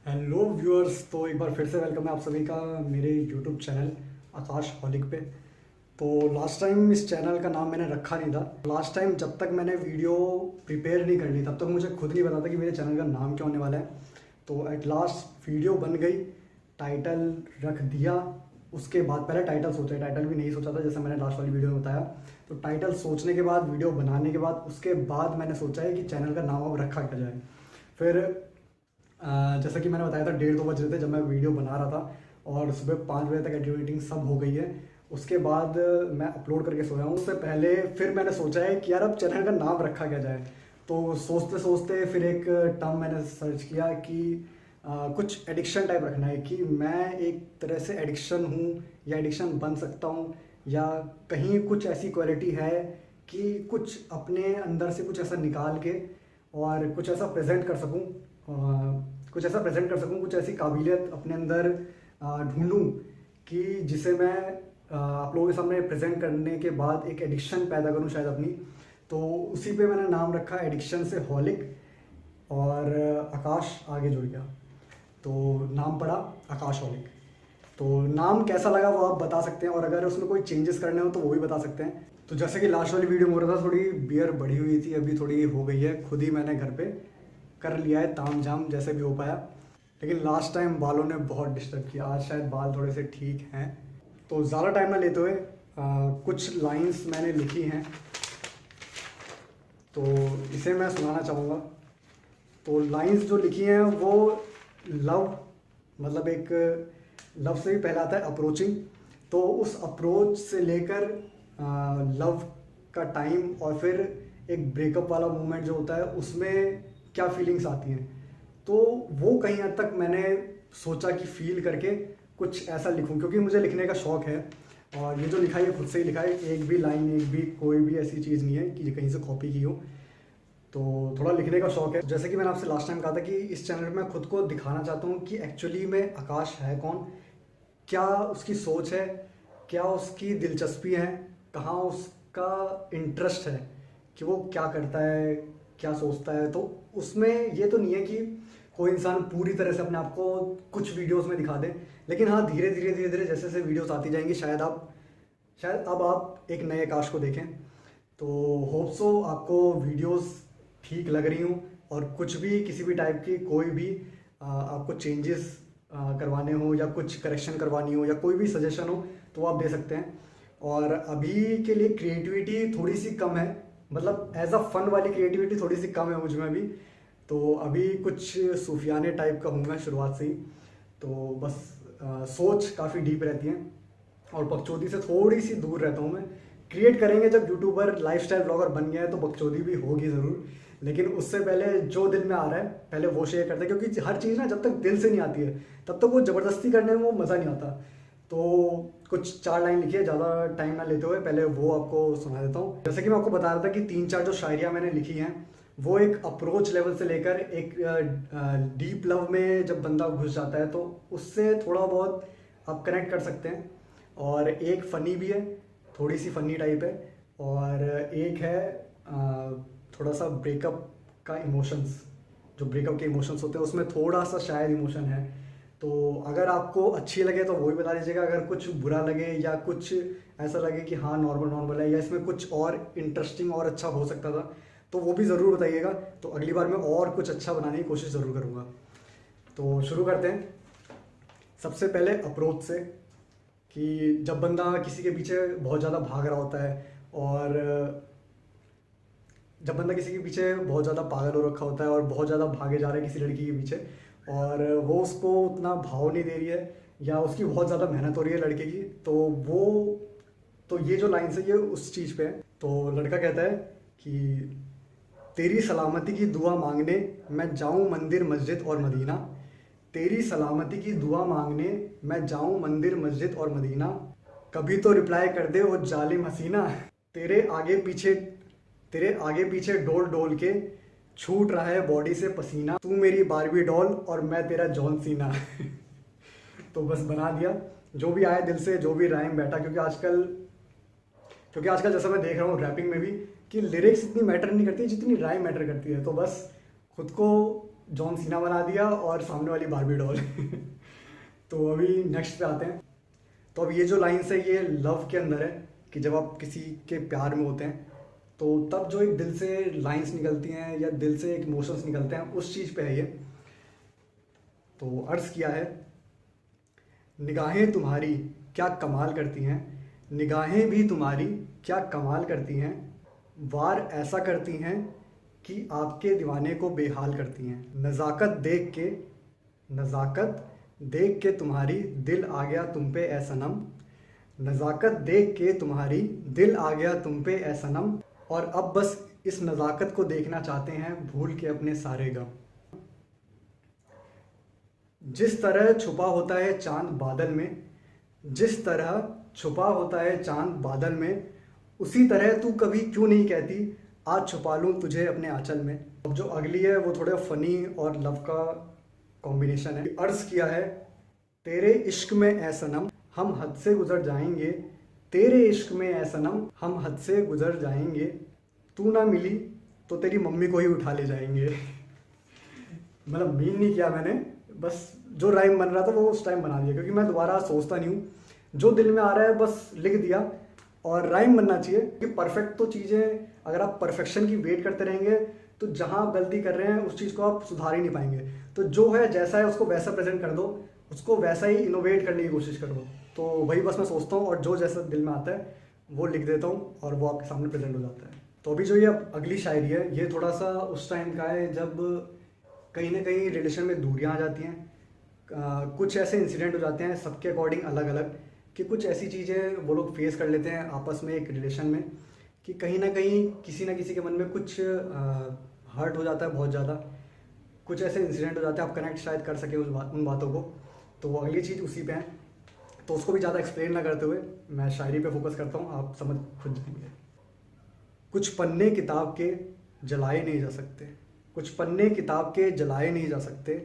Hello viewers, तो एक बार फिर से वेलकम है आप सभी का मेरे यूट्यूब चैनल आकाश हॉलिक पे। तो लास्ट टाइम इस चैनल का नाम मैंने रखा नहीं था। लास्ट टाइम जब तक मैंने वीडियो प्रिपेयर नहीं करनी तब तक मुझे खुद नहीं पता था कि मेरे चैनल का नाम क्या होने वाला है। तो एट लास्ट वीडियो बन गई, टाइटल रख दिया। उसके बाद पहले टाइटल सोचा, टाइटल भी नहीं सोचा था जैसे मैंने लास्ट वाली वीडियो में बताया। तो टाइटल सोचने के बाद, वीडियो बनाने के बाद, उसके बाद मैंने सोचा है कि चैनल का नाम अब रखा क्या जाए। फिर जैसा कि मैंने बताया था 1:30-2 बज रहे थे जब मैं वीडियो बना रहा था, और सुबह 5 बजे तक एडिटिंग सब हो गई है। उसके बाद मैं अपलोड करके सोया हूँ। उससे पहले फिर मैंने सोचा है कि यार अब चैनल का नाम रखा क्या जाए। तो सोचते सोचते फिर एक टर्म मैंने सर्च किया कि कुछ एडिक्शन टाइप रखना है, कि मैं एक तरह से एडिक्शन हूँ या एडिक्शन बन सकता हूँ, या कहीं कुछ ऐसी क्वालिटी है कि कुछ अपने अंदर से कुछ ऐसा निकाल के और कुछ ऐसा प्रेजेंट कर सकूं, कुछ ऐसी काबिलियत अपने अंदर ढूंढूं कि जिसे मैं आप लोगों के सामने प्रेजेंट करने के बाद एक एडिक्शन पैदा करूं शायद अपनी। तो उसी पे मैंने नाम रखा एडिक्शन से हॉलिक, और आकाश आगे जुड़ गया तो नाम पड़ा आकाश हॉलिक। तो नाम कैसा लगा वो आप बता सकते हैं, और अगर उसमें कोई चेंजेस करने हो तो वो भी बता सकते हैं। तो जैसे कि लास्ट वाली वीडियो में हो रहा था, थोड़ी बियर बढ़ी हुई थी, अभी थोड़ी हो गई है। खुद ही मैंने घर पे कर लिया है ताम झाम जैसे भी हो पाया। लेकिन लास्ट टाइम बालों ने बहुत डिस्टर्ब किया, आज शायद बाल थोड़े से ठीक हैं। तो ज़्यादा टाइम ना लेते हुए कुछ लाइंस मैंने लिखी हैं, तो इसे मैं सुनाना चाहूँगा। तो लाइंस जो लिखी हैं वो लव, मतलब एक लव से भी पहला आता है अप्रोचिंग। तो उस अप्रोच से लेकर लव का टाइम, और फिर एक ब्रेकअप वाला मोमेंट जो होता है उसमें क्या फीलिंग्स आती हैं, तो वो कहीं हद तक मैंने सोचा कि फील करके कुछ ऐसा लिखूं, क्योंकि मुझे लिखने का शौक है। और ये जो लिखा है ये खुद से ही लिखा है, एक भी लाइन, एक भी कोई भी ऐसी चीज़ नहीं है कि कहीं से कॉपी की हो। तो थोड़ा लिखने का शौक है। जैसे कि मैंने आपसे लास्ट टाइम कहा था कि इस चैनल में मैं खुद को दिखाना चाहता हूँ कि एक्चुअली में आकाश है कौन, क्या उसकी सोच है, क्या उसकी दिलचस्पी है, कहाँ उसका इंटरेस्ट है, कि वो क्या करता है, क्या सोचता है। तो उसमें ये तो नहीं है कि कोई इंसान पूरी तरह से अपने आप को कुछ वीडियोस में दिखा दे, लेकिन हाँ धीरे धीरे जैसे जैसे वीडियोस आती जाएंगी शायद अब आप एक नए आकाश को देखें। तो होप सो आपको वीडियोस ठीक लग रही हूँ, और कुछ भी किसी भी टाइप की कोई भी आपको चेंजेस करवाने हो, या कुछ करेक्शन करवानी हो, या कोई भी सजेशन हो तो आप दे सकते हैं। और अभी के लिए क्रिएटिविटी थोड़ी सी कम है, मतलब एज अ फन वाली क्रिएटिविटी थोड़ी सी कम है मुझ में भी। तो अभी कुछ सूफियाने टाइप का हूँ मैं शुरुआत से ही। तो बस सोच काफ़ी डीप रहती है, और बकचोदी से थोड़ी सी दूर रहता हूँ मैं। क्रिएट करेंगे जब यूट्यूबर लाइफस्टाइल ब्लॉगर बन गया है तो बकचोदी भी होगी ज़रूर, लेकिन उससे पहले जो दिल में आ रहा है पहले वो शेयर करते हैं, क्योंकि हर चीज़ ना जब तक दिल से नहीं आती है तब तक वो ज़बरदस्ती करने में वो मज़ा नहीं आता। तो कुछ 4 लाइन लिखी है, ज़्यादा टाइम ना लेते हुए पहले वो आपको सुना देता हूँ। जैसे कि मैं आपको बता रहा था कि 3-4 जो शायरियाँ मैंने लिखी हैं वो एक अप्रोच लेवल से लेकर एक डीप लव में जब बंदा घुस जाता है तो उससे थोड़ा बहुत आप कनेक्ट कर सकते हैं। और एक फ़नी भी है, थोड़ी सी फ़नी टाइप है। और एक है थोड़ा सा ब्रेकअप का इमोशंस, जो ब्रेकअप के इमोशंस होते हैं उसमें थोड़ा सा शायद इमोशन है। तो अगर आपको अच्छी लगे तो वो भी बता दीजिएगा, अगर कुछ बुरा लगे या कुछ ऐसा लगे कि हाँ नॉर्मल नॉर्मल है, या इसमें कुछ और इंटरेस्टिंग और अच्छा हो सकता था, तो वो भी ज़रूर बताइएगा। तो अगली बार मैं और कुछ अच्छा बनाने की कोशिश ज़रूर करूँगा। तो शुरू करते हैं सबसे पहले अप्रोच से, कि जब बंदा किसी के पीछे बहुत ज़्यादा भाग रहा होता है, और जब बंदा किसी के पीछे बहुत ज़्यादा पागल हो रखा होता है और बहुत ज़्यादा भागे जा रहा है किसी लड़की के पीछे, और वो उसको उतना भाव नहीं दे रही है, या उसकी बहुत ज़्यादा मेहनत हो रही है लड़के की, तो ये जो लाइन है ये उस चीज़ पे है। तो लड़का कहता है कि तेरी सलामती की दुआ मांगने मैं जाऊं मंदिर मस्जिद और मदीना, तेरी सलामती की दुआ मांगने मैं जाऊं मंदिर मस्जिद और मदीना, कभी तो रिप्लाई कर दे ओ जालिम हसीना, तेरे आगे पीछे तेरे आगे पीछे डोल डोल के छूट रहा है बॉडी से पसीना, तू मेरी बारबी डॉल और मैं तेरा जॉन सीना। तो बस बना दिया, जो भी आया दिल से, जो भी राइम बैठा, क्योंकि आजकल जैसा मैं देख रहा हूँ रैपिंग में भी कि लिरिक्स इतनी मैटर नहीं करती जितनी राइम मैटर करती है। तो बस खुद को जॉन सीना बना दिया और सामने वाली बारबी डॉल। तो अभी नेक्स्ट पे आते हैं। तो अब ये जो लाइन्स है ये लव के अंदर है कि जब आप किसी के प्यार में होते हैं तो तब जो एक दिल से लाइंस निकलती हैं या दिल से एक इमोशंस निकलते हैं, उस चीज़ पे है ये। तो अर्ज़ किया है, निगाहें तुम्हारी क्या कमाल करती हैं, निगाहें भी तुम्हारी क्या कमाल करती हैं, वार ऐसा करती हैं कि आपके दीवाने को बेहाल करती हैं। नज़ाकत देख के तुम्हारी दिल आ गया तुम पे ए सनम, नज़ाकत देख के तुम्हारी दिल आ गया तुम पे ए सनम, और अब बस इस नज़ाकत को देखना चाहते हैं भूल के अपने सारे गम। जिस तरह छुपा होता है चांद बादल में, जिस तरह छुपा होता है चांद बादल में, उसी तरह तू कभी क्यों नहीं कहती आज छुपा लूँ तुझे अपने आंचल में। अब जो अगली है वो थोड़ा फनी और लव का कॉम्बिनेशन है। अर्ज़ किया है, तेरे इश्क में ए सनम हम हद से गुजर जाएंगे, तेरे इश्क में ए सनम हम हद से गुजर जाएंगे, तू ना मिली तो तेरी मम्मी को ही उठा ले जाएंगे। मतलब मीन नहीं किया मैंने, बस जो राइम बन रहा था वो उस टाइम बना दिया, क्योंकि मैं दोबारा सोचता नहीं हूँ, जो दिल में आ रहा है बस लिख दिया। और राइम बनना चाहिए कि परफेक्ट तो चीज़ें, अगर आप परफेक्शन की वेट करते रहेंगे तो जहाँ आप गलती कर रहे हैं उस चीज़ को आप सुधार ही नहीं पाएंगे। तो जो है जैसा है उसको वैसा प्रेजेंट कर दो, उसको वैसा ही इनोवेट करने की कोशिश करो। तो वही बस मैं सोचता हूँ और जो जैसा दिल में आता है वो लिख देता हूँ और वो आपके सामने प्रेजेंट हो जाता है। तो अभी जो ये अगली शायरी है ये थोड़ा सा उस टाइम का है जब कहीं ना कहीं रिलेशन में दूरियाँ आ जाती हैं। कुछ ऐसे इंसिडेंट हो जाते हैं सबके अकॉर्डिंग अलग अलग, कि कुछ ऐसी चीज़ें वो लोग फेस कर लेते हैं आपस में एक रिलेशन में कि कहीं ना किसी के मन में कुछ हर्ट हो जाता है बहुत ज़्यादा। कुछ ऐसे इंसिडेंट हो जाते हैं, आप कनेक्ट शायद कर सके उन बातों को। तो अगली चीज़ उसी पे है, तो उसको भी ज़्यादा एक्सप्लेन ना करते हुए मैं शायरी पे फोकस करता हूँ, आप समझ खुद जाएंगे। कुछ पन्ने किताब के जलाए नहीं जा सकते, कुछ पन्ने किताब के जलाए नहीं जा सकते,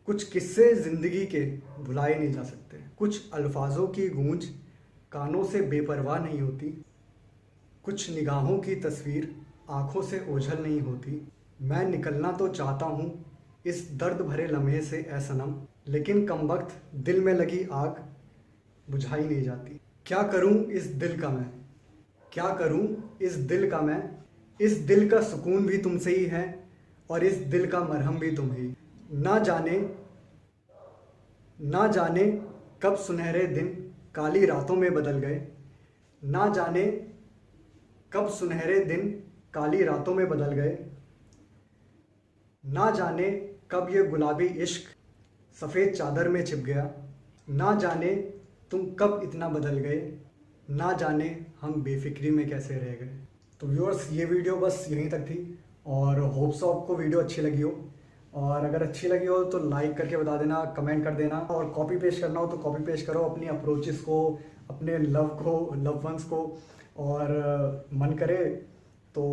कुछ किस्से ज़िंदगी के भुलाए नहीं जा सकते, कुछ अल्फाजों की गूंज कानों से बेपरवाह नहीं होती, कुछ निगाहों की तस्वीर आँखों से ओझल नहीं होती। मैं निकलना तो चाहता हूँ इस दर्द भरे लम्हे से ए सनम, लेकिन कमबख्त दिल में लगी आग बुझाई नहीं जाती। क्या करूँ इस दिल का मैं, क्या करूँ इस दिल का मैं, इस दिल का सुकून भी तुमसे ही है और इस दिल का मरहम भी तुम ही। ना जाने कब सुनहरे दिन काली रातों में बदल गए, ना जाने कब सुनहरे दिन काली रातों में बदल गए, ना जाने कब ये गुलाबी इश्क सफ़ेद चादर में छिप गया, ना जाने तुम कब इतना बदल गए, ना जाने हम बेफिक्री में कैसे रह गए। तो व्यूअर्स ये वीडियो बस यहीं तक थी और होप्स आपको वीडियो अच्छी लगी हो, और अगर अच्छी लगी हो तो लाइक करके बता देना, कमेंट कर देना, और कॉपी पेस्ट करना हो तो कॉपी पेस्ट करो अपनी अप्रोचेस को, अपने लव वंस को। और मन करे तो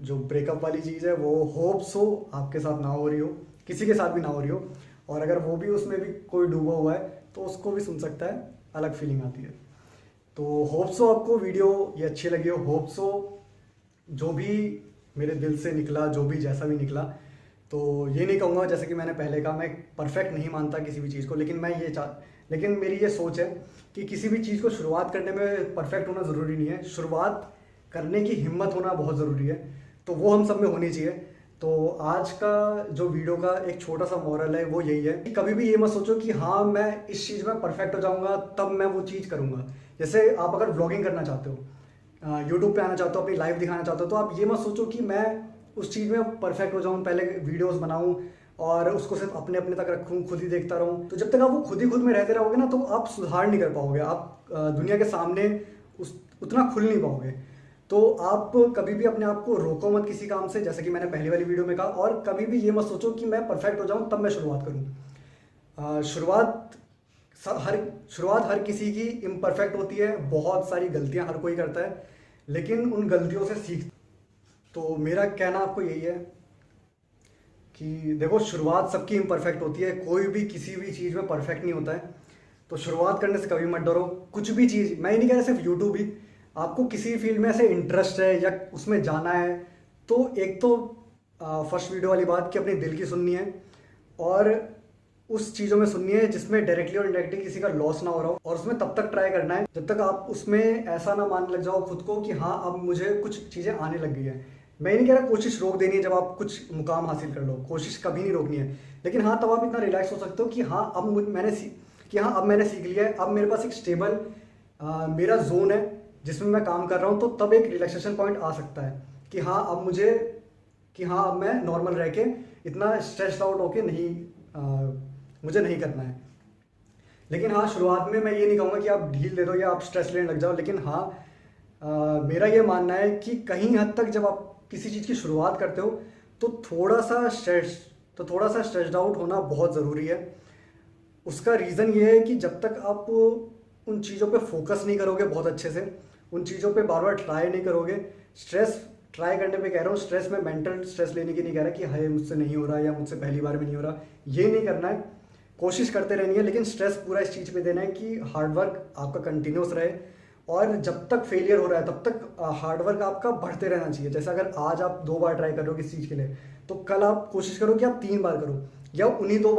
जो ब्रेकअप वाली चीज़ है वो होप्स हो आपके साथ ना हो रही हो, किसी के साथ भी ना हो रही हो, और अगर वो भी उसमें भी कोई डूबा हुआ है तो उसको भी सुन सकता है, अलग फीलिंग आती है। तो होप्स हो आपको वीडियो ये अच्छी लगी हो, होप्स हो जो भी मेरे दिल से निकला, जो भी जैसा भी निकला। तो ये नहीं कहूँगा, जैसे कि मैंने पहले कहा, मैं परफेक्ट नहीं मानता किसी भी चीज़ को, लेकिन मेरी ये सोच है कि किसी भी चीज़ को शुरुआत करने में परफेक्ट होना ज़रूरी नहीं है, शुरुआत करने की हिम्मत होना बहुत ज़रूरी है। तो वो हम सब में होनी चाहिए। तो आज का जो वीडियो का एक छोटा सा मॉरल है वो यही है कि कभी भी ये मत सोचो कि हाँ मैं इस चीज़ में परफेक्ट हो जाऊँगा तब मैं वो चीज़ करूँगा। जैसे आप अगर व्लॉगिंग करना चाहते हो, यूट्यूब पे आना चाहते हो, अपनी लाइफ दिखाना चाहते हो, तो आप ये मत सोचो कि मैं उस चीज़ में परफेक्ट हो जाऊँ, पहले वीडियोस बनाऊँ और उसको सिर्फ अपने तक रखूँ, खुद ही देखता रहूँ। तो जब तक आप वो खुद ही खुद में रहते रहोगे ना तो आप सुधार नहीं कर पाओगे, आप दुनिया के सामने उतना खुल नहीं पाओगे। तो आप कभी भी अपने आप को रोको मत किसी काम से, जैसे कि मैंने पहली वाली वीडियो में कहा, और कभी भी ये मत सोचो कि मैं परफेक्ट हो जाऊँ तब मैं शुरुआत करूँ। शुरुआत हर किसी की इम्परफेक्ट होती है, बहुत सारी गलतियाँ हर कोई करता है, लेकिन उन गलतियों से सीख। तो मेरा कहना आपको यही है कि देखो शुरुआत सबकी इम्परफेक्ट होती है, कोई भी किसी भी चीज़ में परफेक्ट नहीं होता है। तो शुरुआत करने से कभी मत डरो, कुछ भी चीज़, मैं ही नहीं कह रहा सिर्फ यूट्यूब ही, आपको किसी फील्ड में ऐसे इंटरेस्ट है या उसमें जाना है तो एक तो फर्स्ट वीडियो वाली बात कि अपने दिल की सुननी है, और उस चीज़ों में सुननी है जिसमें डायरेक्टली और इनडायरेक्टली किसी का लॉस ना हो रहा हो, और उसमें तब तक ट्राई करना है जब तक आप उसमें ऐसा ना मानने लग जाओ खुद को कि हाँ अब मुझे कुछ चीज़ें आने लग गई है। मैं नहीं कह रहा कोशिश रोक देनी है जब आप कुछ मुकाम हासिल कर लो, कोशिश कभी नहीं रोकनी है, लेकिन हाँ तब आप इतना रिलैक्स हो सकते हो कि हाँ अब अब मैंने सीख लिया है, अब मेरे पास एक स्टेबल मेरा जोन है जिसमें मैं काम कर रहा हूँ। तो तब एक रिलैक्सेशन पॉइंट आ सकता है कि हाँ अब मैं नॉर्मल रह के इतना स्ट्रेस्ड आउट होके नहीं मुझे नहीं करना है। लेकिन हाँ शुरुआत में मैं ये नहीं कहूँगा कि आप ढील दे दो या आप स्ट्रेस लेने लग जाओ, लेकिन हाँ मेरा ये मानना है कि कहीं हद तक जब आप किसी चीज़ की शुरुआत करते हो तो थोड़ा सा स्ट्रेस्ड आउट होना बहुत ज़रूरी है। उसका रीज़न ये है कि जब तक आप उन चीज़ों पे फोकस नहीं करोगे बहुत अच्छे से, उन चीज़ों पे बार बार ट्राई नहीं करोगे, स्ट्रेस ट्राई करने पे कह रहा हूँ, स्ट्रेस में मेंटल स्ट्रेस लेने की नहीं कह रहा कि हाय मुझसे नहीं हो रहा या मुझसे पहली बार में नहीं हो रहा, ये नहीं करना है। कोशिश करते रहनी है, लेकिन स्ट्रेस पूरा इस चीज़ पे देना है कि हार्डवर्क आपका कंटिन्यूस रहे, और जब तक फेलियर हो रहा है तब तक हार्डवर्क आपका बढ़ते रहना चाहिए। जैसे अगर आज आप 2 बार ट्राई कर रहे हो किसी चीज़ के लिए, तो कल आप कोशिश करो कि आप 3 बार करो, या उन्हीं 2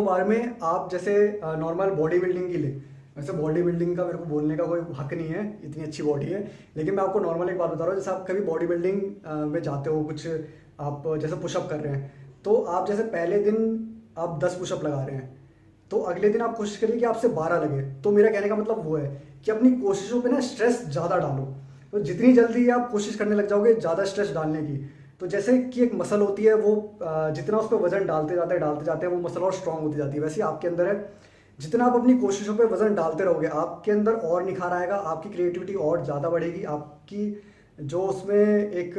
बार में आप जैसे नॉर्मल बॉडी बिल्डिंग के लिए, वैसे बॉडी बिल्डिंग का मेरे को बोलने का कोई हक नहीं है, इतनी अच्छी बॉडी है, लेकिन मैं आपको नॉर्मल एक बात बता रहा हूँ। जैसे आप कभी बॉडी बिल्डिंग में जाते हो, कुछ आप जैसे पुशअप कर रहे हैं, तो आप जैसे पहले दिन आप 10 पुशअप लगा रहे हैं, तो अगले दिन आप कोशिश करिए कि आपसे 12 लगे। तो मेरा कहने का मतलब वो है कि अपनी कोशिशों पे ना स्ट्रेस ज़्यादा डालो। तो जितनी जल्दी आप कोशिश करने लग जाओगे ज़्यादा स्ट्रेस डालने की, तो जैसे कि एक मसल होती है, वो जितना उस पर वजन डालते जाते हैं वो मसल और स्ट्रांग होती जाती है, वैसे ही आपके अंदर है। जितना आप अपनी कोशिशों पे वजन डालते रहोगे आपके अंदर और निखार आएगा, आपकी क्रिएटिविटी और ज़्यादा बढ़ेगी, आपकी जो उसमें एक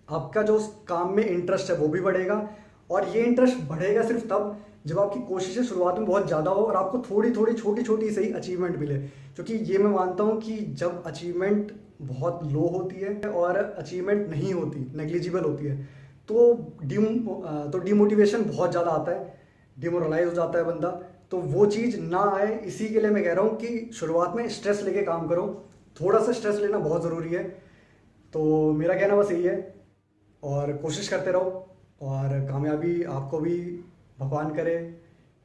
आपका जो उस काम में इंटरेस्ट है वो भी बढ़ेगा। और ये इंटरेस्ट बढ़ेगा सिर्फ तब जब आपकी कोशिशें शुरुआत में बहुत ज़्यादा हो और आपको थोड़ी थोड़ी छोटी छोटी सही अचीवमेंट मिले, क्योंकि ये मैं मानता हूँ कि जब अचीवमेंट बहुत लो होती है और अचीवमेंट नहीं होती, नेग्लिजिबल होती है, तो डिमोटिवेशन बहुत ज़्यादा आता है, डिमोरलाइज हो जाता है बंदा। तो वो चीज़ ना आए, इसी के लिए मैं कह रहा हूँ कि शुरुआत में स्ट्रेस लेके काम करो, थोड़ा सा स्ट्रेस लेना बहुत ज़रूरी है। तो मेरा कहना बस यही है, और कोशिश करते रहो, और कामयाबी आपको भी भगवान करे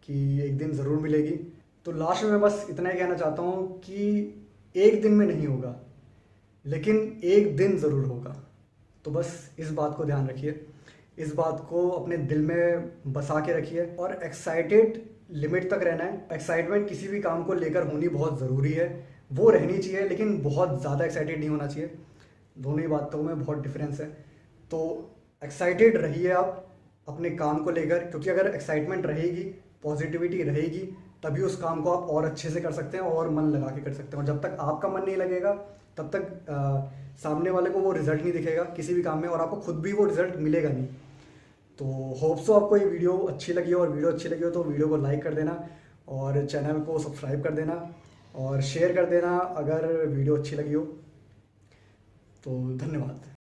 कि एक दिन ज़रूर मिलेगी। तो लास्ट में मैं बस इतना ही कहना चाहता हूँ कि एक दिन में नहीं होगा, लेकिन एक दिन ज़रूर होगा। तो बस इस बात को ध्यान रखिए, इस बात को अपने दिल में बसा के रखिए, और एक्साइटेड लिमिट तक रहना है। एक्साइटमेंट किसी भी काम को लेकर होनी बहुत ज़रूरी है, वो रहनी चाहिए, लेकिन बहुत ज़्यादा एक्साइटेड नहीं होना चाहिए। दोनों ही बातों में बहुत डिफरेंस है। तो एक्साइटेड रहिए आप अपने काम को लेकर, क्योंकि अगर एक्साइटमेंट रहेगी, पॉजिटिविटी रहेगी, तभी उस काम को आप और अच्छे से कर सकते हैं और मन लगा के कर सकते हैं। और जब तक आपका मन नहीं लगेगा तब तक सामने वाले को वो रिजल्ट नहीं दिखेगा किसी भी काम में, और आपको खुद भी वो रिजल्ट मिलेगा नहीं। तो होप सो आपको ये वीडियो अच्छी लगी हो, और वीडियो अच्छी लगी हो तो वीडियो को लाइक कर देना, और चैनल को सब्सक्राइब कर देना, और शेयर कर देना अगर वीडियो अच्छी लगी हो। तो धन्यवाद।